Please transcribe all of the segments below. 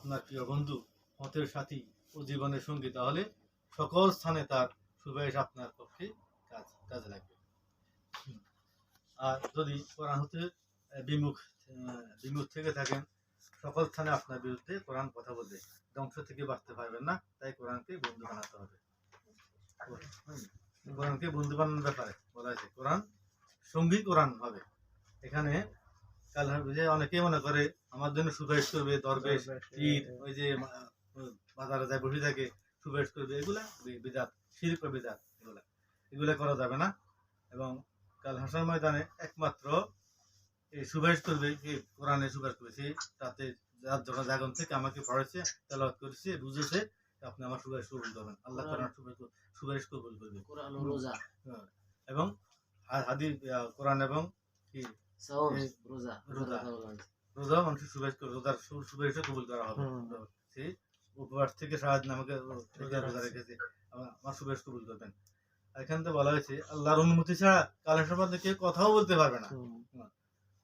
আপনার প্রিয় বন্ধু, পথের সাথী ও জীবনের সঙ্গী, তাহলে সকল স্থানে তার সুপারিশ আপনার পক্ষে কাজে লাগবে। আর যদি কোরআন হতে বিমুখ বিমুখ থেকে থাকেন, সকল স্থানে আপনার বিরুদ্ধে কোরআন কথা বলবে, ধ্বংস থেকে বাঁচতে পারবেন না। তাই কোরআনকে বন্ধু বানাতে হবে। কোরআনকে বন্ধু বানানোর ব্যাপারে বলা হয়েছে, কোরআন সঙ্গী কোরআন হবে। এখানে কাল যে অনেকেই মনে করে আমার জন্য সুপারিশ করবে দরবেশ পীর, ওই যে বাজারে যায় বসে থাকে সুপারিশ করবে, এগুলা বিদাত, শিরক বিদাত, এগুলা করা যাবে না। এবং কাল হাসর ময়দানে একমাত্র এই সুপারিশ করবে, কি কোরআনে সুপারিশ করেছে, তাতে জাগন থেকে আমাকে পড়েছে, তেলাওয়াত করেছে, বুঝেছে, আপনি আমার সুপারিশ কবুল করবেন। আল্লাহ কোরআন সুপারিশ কবুল করবে। কোরআন ও রোজা এবং হাদিস, কোরআন এবং কি রোজা, রোজা মানুষের সুপারিশ করে, রোজার সুপারিশও কবুল করা হবে। সেই উপবাস থেকে সাহায্য আমাকে রোজা রেখেছে, আমার সুপারিশ কবুল করবেন। এখানে তো বলা হয়েছে আল্লাহর অনুমতি ছাড়া কালের সম্বন্ধে কেউ কথাও বলতে পারবে না।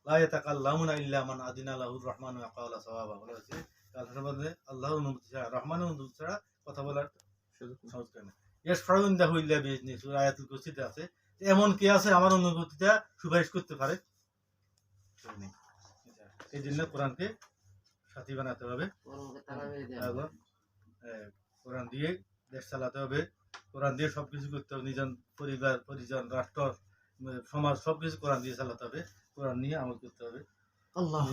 লা ইয়াতাকাল্লামুনা ইল্লা মান আযিনা লাহুর রাহমানু ওয়া ক্বালা সাওয়াবা। বলা হয়েছে কালের সম্বন্ধে আল্লাহর অনুমতি ছাড়া, রহমানের অনুমতি ছাড়া কথা বলার সুযোগ করে না। ইয়াশফাউ ইনদাহু ইল্লা বিইজনি, সূরা আয়াতুল কুরসিতে আছে, এমন কে আছে আমার অনুমতিটা সুপারিশ করতে পারে? এই জন্য কোরআনকে সাথী বানাতে হবে, কোরআন দিয়ে দেশ চালাতে হবে, কোরআন দিয়ে সবকিছু করতে হবে, নিজের পরিবার পরিজন রাষ্ট্র সমাজ সবকিছু কোরআন দিয়ে চালাতে হবে, কোরআন নিয়ে আমল করতে হবে। আল্লাহ